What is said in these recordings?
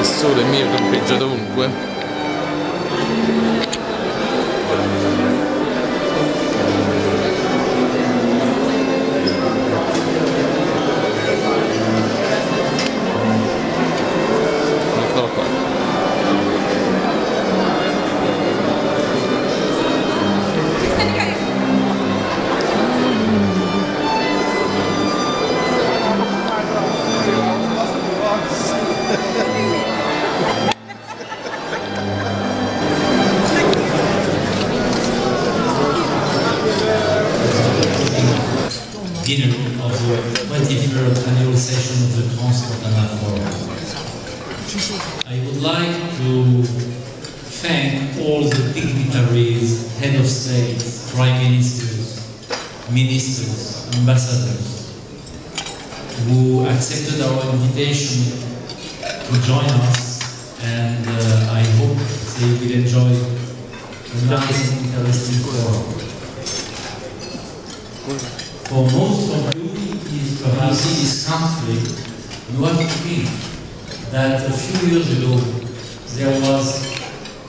Il sole mio campeggia dovunque. Eccolo qua. Dinner of the 23rd annual session of the Trans-Montana Forum. I would like to thank all the dignitaries, head of state, prime ministers, ministers, ambassadors, who accepted our invitation to join us, and I hope they will enjoy a nice and interesting forum. For most of you, perhaps in this country, you have to think that a few years ago there was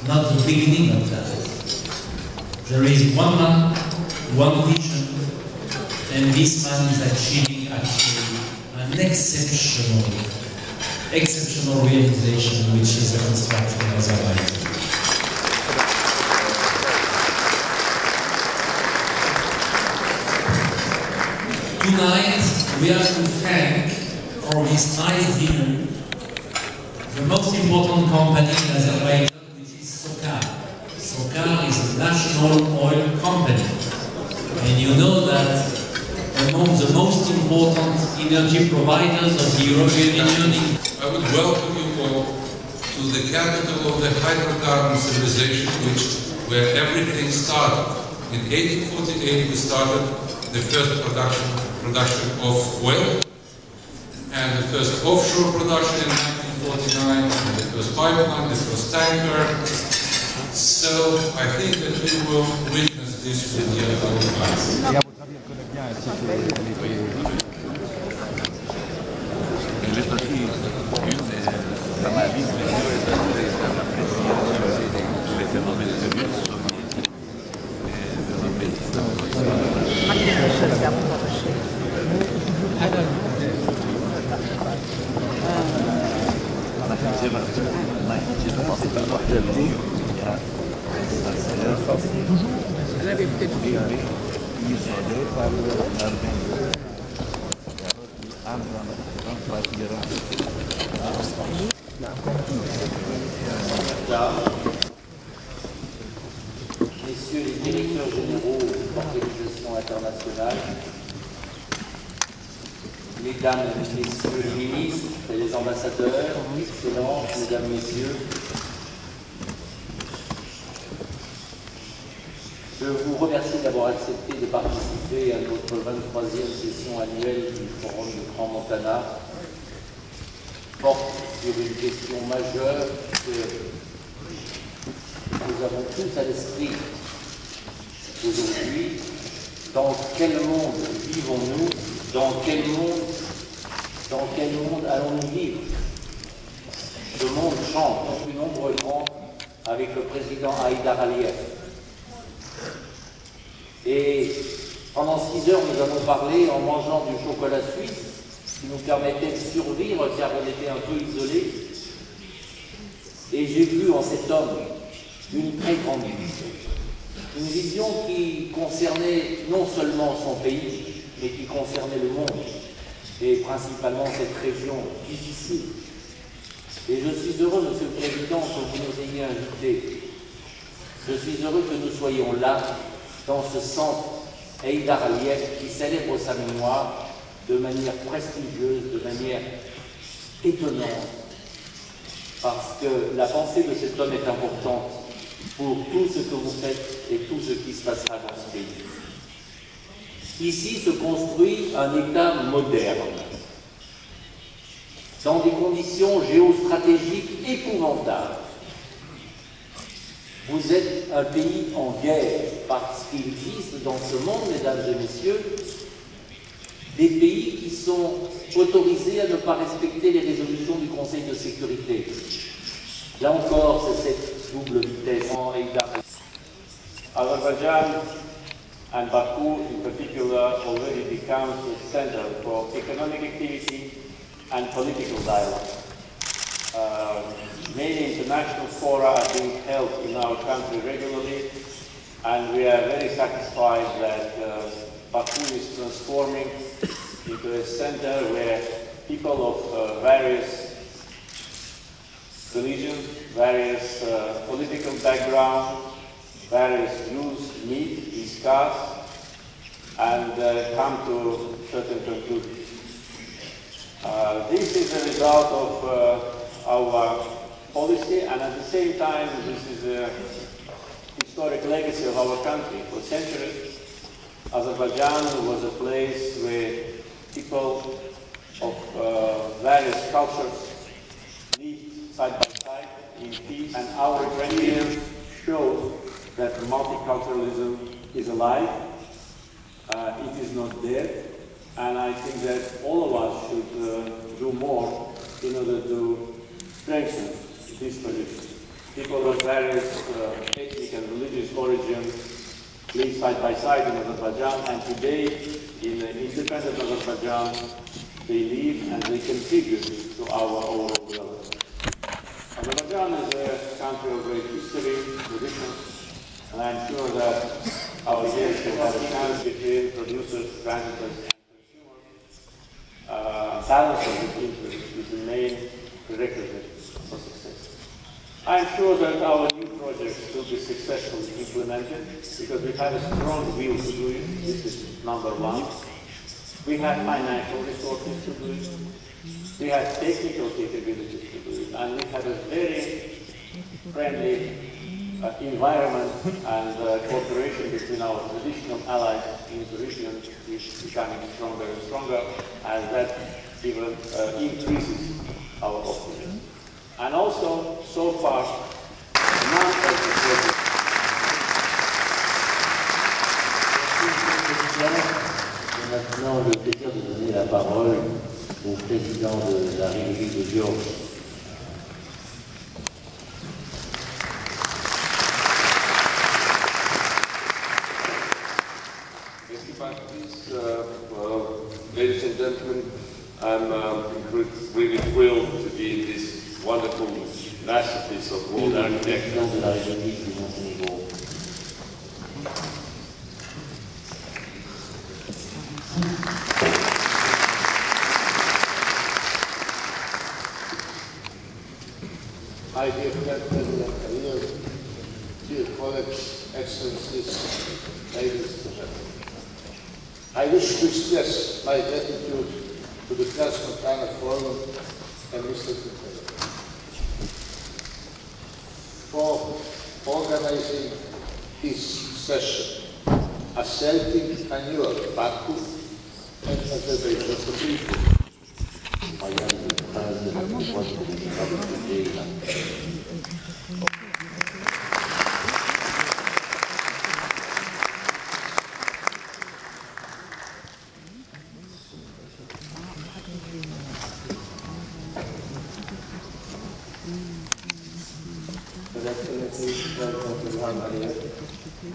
not the beginning of that. There is one man, one vision, and this man is achieving actually an exceptional realization, which is the construction of Azerbaijan. Tonight, we have to thank for this nice dinner the most important company in Azerbaijan, which is SOCAR. SOCAR is a national oil company. And you know that among the most important energy providers of the European Union. I would welcome you all to the capital of the hydrocarbon civilization, where everything started. In 1848, we started the first production of oil, and the first offshore production in 1949, and the first pipeline, the first tanker. So I think that we will witness this with the other eyes. Elle avait peut-être vu. Messieurs les directeurs généraux d'organisations internationales, mesdames et messieurs les ministres et les ambassadeurs, excellences, mesdames, messieurs, je vous remercie d'avoir accepté de participer à notre 23e session annuelle du Forum de Trans-Montana, porte sur une question majeure que nous avons tous à l'esprit aujourd'hui. Dans quel monde vivons-nous? Dans quel monde allons-nous vivre? Ce monde change, depuis nombreux ans, avec le président Haïdar Aliyev. Et pendant 6 heures, nous avons parlé en mangeant du chocolat suisse, qui nous permettait de survivre car on était un peu isolés. Et j'ai vu en cet homme une très grande vision. Une vision qui concernait non seulement son pays, mais qui concernait le monde, et principalement cette région difficile. Et je suis heureux, Monsieur le Président, que vous nous ayez invités. Je suis heureux que nous soyons là, dans ce centre Haïdar Aliyev, qui célèbre sa mémoire de manière prestigieuse, de manière étonnante, parce que la pensée de cet homme est importante pour tout ce que vous faites et tout ce qui se passera dans ce pays. Ici se construit un État moderne, dans des conditions géostratégiques épouvantables. Vous êtes un pays en guerre, parce qu'il existe dans ce monde, mesdames et messieurs, des pays qui sont autorisés à ne pas respecter les résolutions du Conseil Conseil de sécurité. Là encore, c'est cette double vitesse. Azerbaijan and Baku in particular already becomes a center for economic activity and political dialogue. Many international fora are being held in our country regularly, and we are very satisfied that Baku is transforming into a center where people of various religions, various political backgrounds, various views meet, discuss, and come to certain conclusions. This is a result of our policy, and at the same time, this is a historic legacy of our country. For centuries, Azerbaijan was a place where people of various cultures lived side by side in peace, and our experience shows that multiculturalism is alive, it is not dead, and I think that all of us should do more in order to strengthen this position. People of various ethnic and religious origins live side by side in Azerbaijan, and today in independent Azerbaijan they live and they contribute to our overall development. Azerbaijan is a country of great history, traditions, and I'm sure that our guests will have a chance between producers, translators, and consumers. Balance of this interest is the main prerequisite for success. I'm sure that our new projects will be successfully implemented because we have a strong will to do it. This is number one. We have financial resources to do it. We have technical capabilities to do it. And we have a very friendly environment and cooperation between our traditional allies in the region is becoming stronger and stronger, and that even increases our optimism. And also, so far, none of the projects. J'ai maintenant le plaisir de donner la parole au président de la République de Géorgie. Ladies and gentlemen, I'm really thrilled to be in this wonderful masterpiece of world architecture. My dear President Aliyev, dear colleagues, excellencies, ladies and gentlemen. I wish to express my gratitude to the Transmontana Forum and Mr. President for organizing this session, asserting annual Baku and Azerbaijan stability.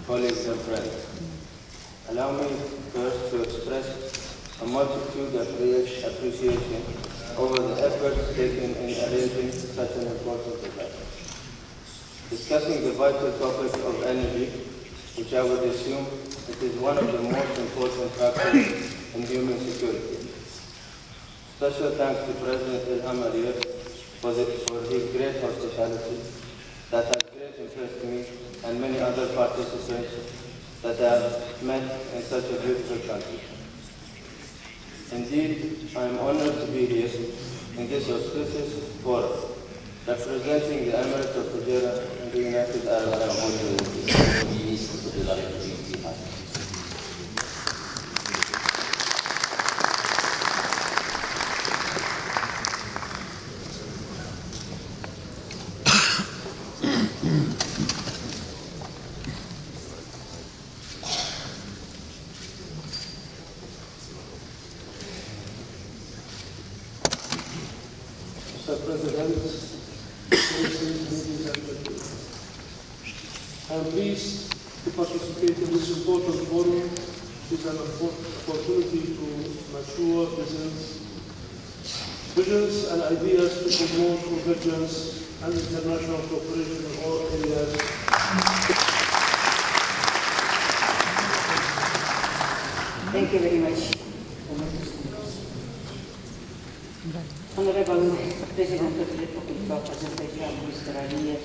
Colleagues and friends, allow me first to express a multitude of appreciation over the efforts taken in arranging such an important event. Discussing the vital topic of energy, which I would assume it is one of the most important factors in human security. Special thanks to President Ilham Aliyev for his great hospitality that has greatly impressed me and many other participants that I have met in such a beautiful country. Indeed, I am honored to be here in this auspicious forum, representing the Emirate of Fujairah and the United Arab Emirates. Mr. President, ladies and gentlemen. I am pleased to participate in this important forum. It is an opportunity to mature visions and ideas to promote convergence and international cooperation in all areas. Thank you very much. Honorable President of the Republic of Azerbaijan, Mr. Aliyev,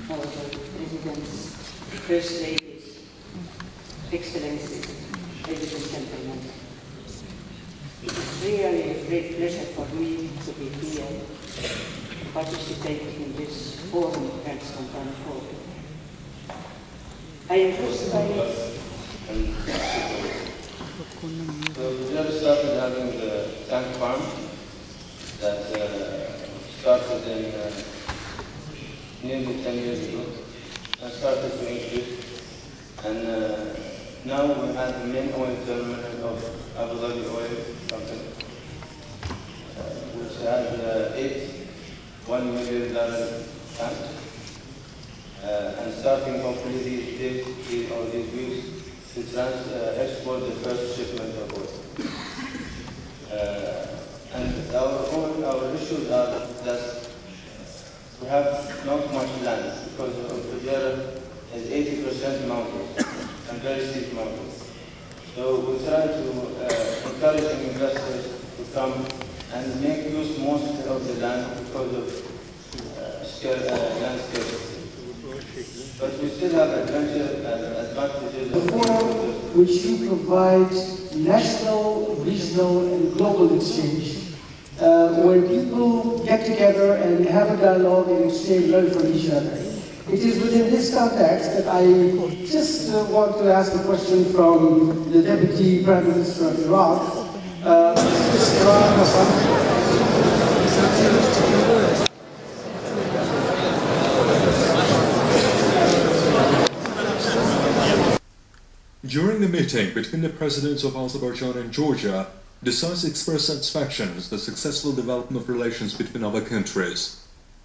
Honorable Presidents, First Ladies, Excellencies, ladies and gentlemen. It is really a great pleasure for me to be here, participating in this forum, Transcontinental Forum. I am first So we just started having the tank farm that started in nearly 10 years ago. I started to increase, and now we have the main oil terminal of Abu Dhabi Oil Company, which has 8 $1 million tanks, and starting hopefully these days or these weeks to export the first shipment of oil. And our issues are that we have not much land because of Fujairah is 80% mountains and very steep mountains. So we try to encourage investors to come and make use most of the land because of land scarcity. But we still have advantages. The forum which you provide national, regional, and global exchange, where people get together and have a dialogue and exchange, learn from each other. It is within this context that I just want to ask a question from the Deputy Prime Minister of Iraq. During the meeting between the presidents of Azerbaijan and Georgia, the sides expressed satisfaction with the successful development of relations between our countries.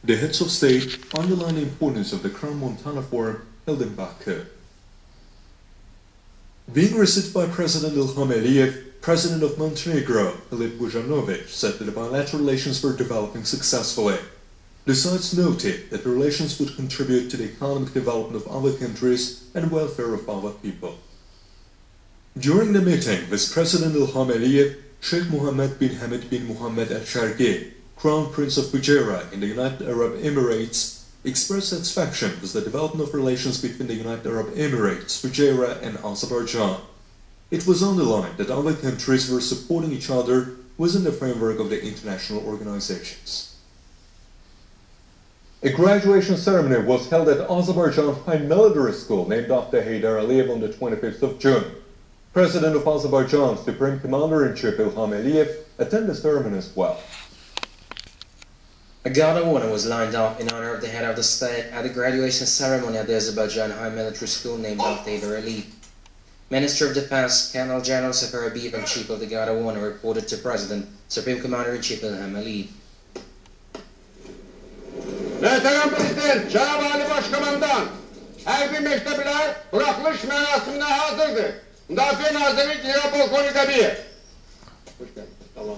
The heads of state underlined the importance of the Crown-Montana Forum held in Baku. Being received by President Ilham Aliyev, President of Montenegro, Filip Vujanovic, said that the bilateral relations were developing successfully. The sides noted that the relations would contribute to the economic development of our countries and welfare of our people. During the meeting with President Ilham Aliyev, Sheikh Mohammed bin Hamid bin Mohammed al-Sharghi, Crown Prince of Fujairah in the United Arab Emirates, expressed satisfaction with the development of relations between the United Arab Emirates, Fujairah and Azerbaijan. It was underlined that our countries were supporting each other within the framework of the international organizations. A graduation ceremony was held at Azerbaijan High Military School named after Heydar Aliyev on the 25th of June. President of Azerbaijan, Supreme Commander-in-Chief Ilham Aliyev, attended the ceremony as well. A guard of honor was lined up in honor of the head of the state at the graduation ceremony at the Azerbaijan High Military School named after Heydar Aliyev. Minister of Defense, Colonel General Sefer Habib and Chief of the Guard of Honor reported to President, Supreme Commander-in-Chief Ilham Aliyev. Muhterem Prezident, Cenab-ı Ali Başkomandan, her bir mektebiler bırakılış merasimine hazırdır. Müdafiye Nazırı General Polkovnik Abiyev. Hoş geldin. Tamam.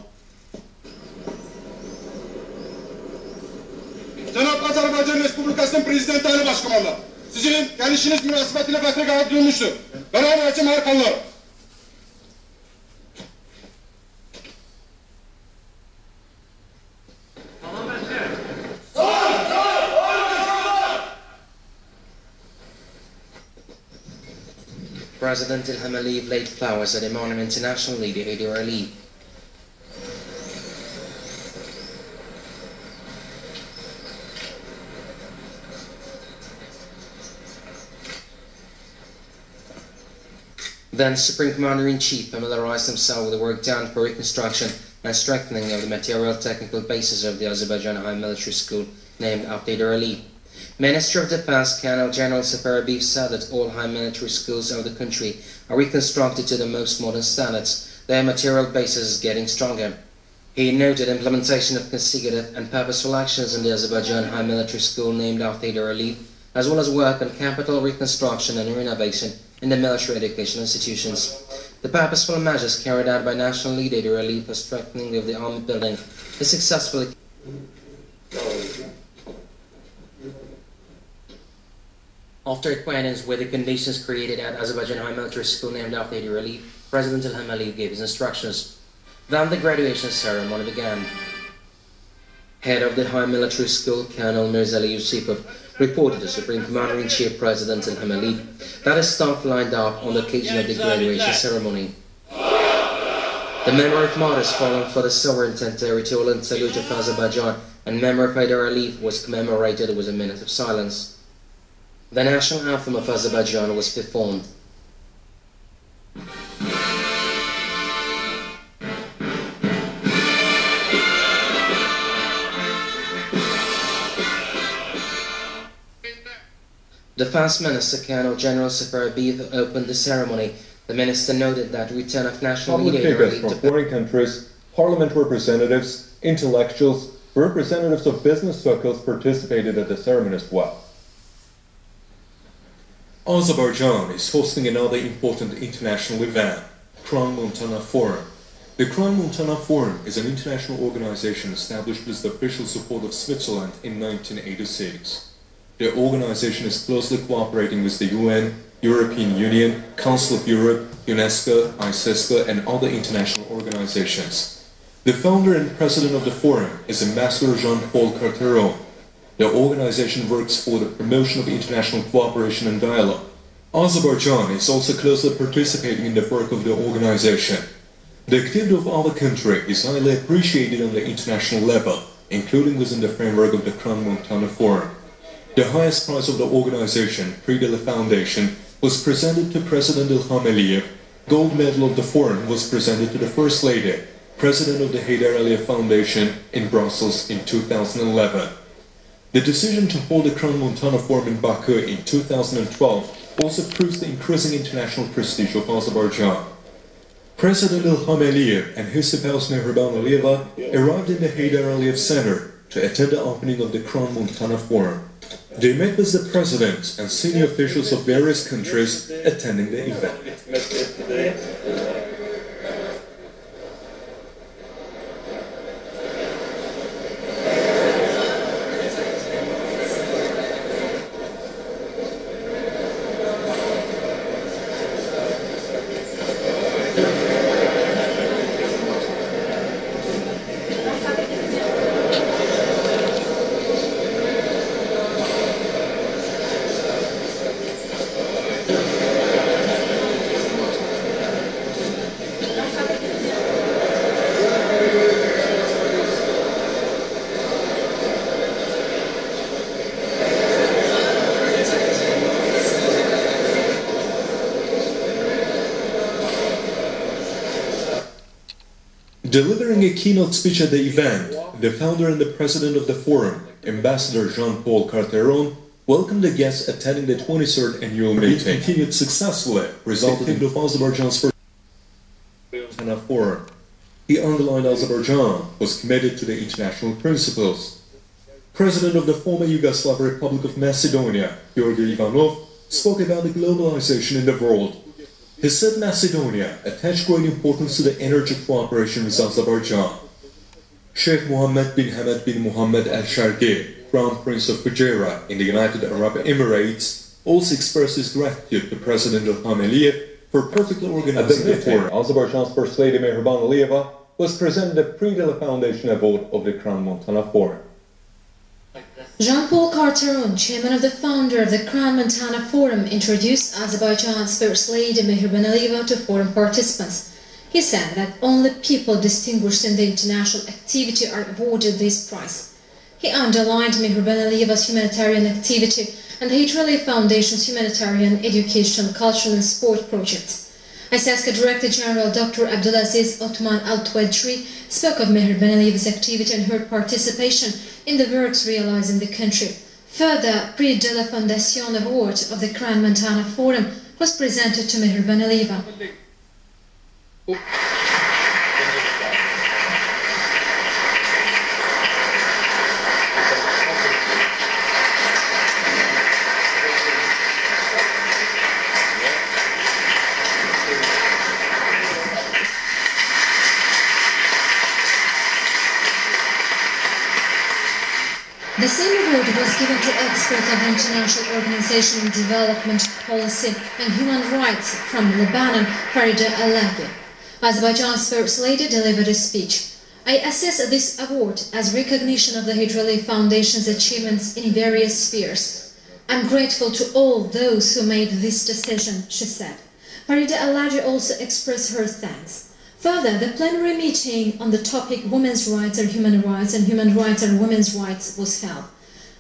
Cenab-ı Azerbaycan Respublikası'nın Prezidenti Ali Başkomandan, sizin gelişiniz münasebetiyle Fatih Gayet duyulmuştur. Beraber açım harikalar. President Ilham Aliyev laid flowers at the monument to national leader Heydar Aliyev. Then Supreme Commander-in-Chief familiarized himself with the work done for reconstruction and strengthening of the material technical basis of the Azerbaijan High Military School named after Heydar Aliyev. Minister of Defense, Colonel General Sefer Habib said that all high military schools of the country are reconstructed to the most modern standards. Their material basis is getting stronger. He noted implementation of consecutive and purposeful actions in the Azerbaijan High Military School named after Heydar Aliyev, as well as work on capital reconstruction and renovation in the military education institutions. The purposeful measures carried out by National Leader Heydar Aliyev for strengthening of the army building is successfully. After acquaintance with the conditions created at Azerbaijan High Military School named after Heydar Aliyev, President Ilham Aliyev gave his instructions. Then the graduation ceremony began. Head of the High Military School, Colonel Mirzali Yusupov, reported to Supreme Commander-in-Chief President Ilham Aliyev that his staff lined up on the occasion of the graduation ceremony. The memory of martyrs fallen for the sovereignty and territorial salute of Azerbaijan and memory of Heydar Aliyev was commemorated with a minute of silence. The national anthem of Azerbaijan was performed. The Defense Minister, Colonel General Safarabiev, opened the ceremony. The minister noted that return of national public figures from foreign countries, parliament representatives, intellectuals, representatives of business circles participated at the ceremony as well. Azerbaijan is hosting another important international event, Crans-Montana Forum. The Crans-Montana Forum is an international organization established with the official support of Switzerland in 1986. The organization is closely cooperating with the UN, European Union, Council of Europe, UNESCO, ICESCO, and other international organizations. The founder and president of the forum is Ambassador Jean-Paul Carteron. The organization works for the promotion of international cooperation and dialogue. Azerbaijan is also closely participating in the work of the organization. The activity of our country is highly appreciated on the international level, including within the framework of the Crans-Montana Forum. The highest prize of the organization, Prix de la Foundation, was presented to President Ilham Aliyev. Gold medal of the forum was presented to the First Lady, President of the Heydar Aliyev Foundation in Brussels in 2011. The decision to hold the Crans-Montana Forum in Baku in 2012 also proves the increasing international prestige of Azerbaijan. President Ilham Aliyev and his spouse Mehriban Aliyeva arrived in the Heydar Aliyev Center to attend the opening of the Crans-Montana Forum. They met with the president and senior officials of various countries attending the event. Delivering a keynote speech at the event, the founder and the president of the forum, Ambassador Jean-Paul Carteron, welcomed the guests attending the 23rd annual meeting. It continued successfully, resulting in Azerbaijan's first forum. He underlined Azerbaijan was committed to the international principles. President of the former Yugoslav Republic of Macedonia, Georgi Ivanov, spoke about the globalization in the world. He said Macedonia attached great importance to the energy cooperation with Azerbaijan. Sheikh Mohammed bin Hamad bin Mohammed al-Sharghi, Crown Prince of Fujairah in the United Arab Emirates, also expressed his gratitude to President Ilham Aliyev for perfectly organizing the forum. Azerbaijan's First Lady Mehriban Aliyeva was presented the Prix de la Foundation Award of the Crans-Montana Forum. Jean-Paul Carteron, chairman of the founder of the Crans-Montana Forum, introduced Azerbaijan's First Lady Mehriban Aliyeva to forum participants. He said that only people distinguished in the international activity are awarded this prize. He underlined Mehriban Aliyeva's humanitarian activity and the Heydar Aliyev Foundation's humanitarian, education, cultural and sport projects. ICESCO Director General Dr. Abdulaziz Otman Al-Twadri spoke of Mehriban Aliyev's activity and her participation in the works realized in the country. Further, Prix de la Foundation Award of the Crans-Montana Forum was presented to Mehriban Aliyeva. The same award was given to experts of the International Organization on Development Policy and Human Rights from Lebanon, Farida Alavi. Azerbaijan's First Lady delivered a speech. I assess this award as recognition of the Hydrolif Foundation's achievements in various spheres. I'm grateful to all those who made this decision, she said. Farida Alavi also expressed her thanks. Further, the plenary meeting on the topic Women's Rights are Human Rights and Human Rights are Women's Rights was held.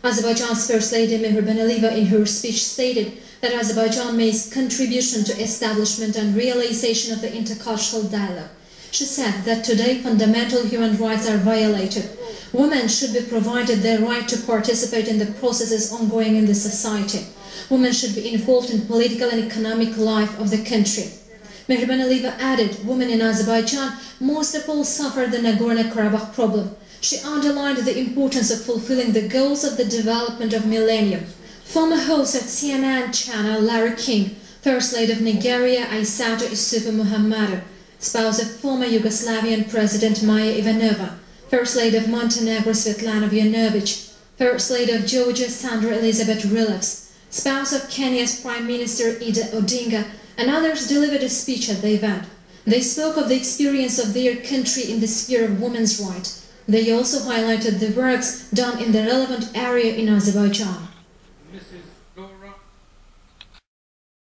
Azerbaijan's First Lady Mehribanalieva in her speech stated that Azerbaijan makes contribution to establishment and realization of the intercultural dialogue. She said that today fundamental human rights are violated. Women should be provided their right to participate in the processes ongoing in the society. Women should be involved in political and economic life of the country. Mehribanalieva added, women in Azerbaijan most of all suffer the Nagorno-Karabakh problem. She underlined the importance of fulfilling the goals of the development of millennium. Former host at CNN channel Larry King, First Lady of Nigeria Aissatou Isufu Muhammadu, spouse of former Yugoslavian President Maya Ivanova, First Lady of Montenegro Svetlana Vujanovic, First Lady of Georgia Sandra Elizabeth Rilevs, spouse of Kenya's Prime Minister Ida Odinga, and others delivered a speech at the event. They spoke of the experience of their country in the sphere of women's rights. They also highlighted the works done in the relevant area in Azerbaijan. Mrs.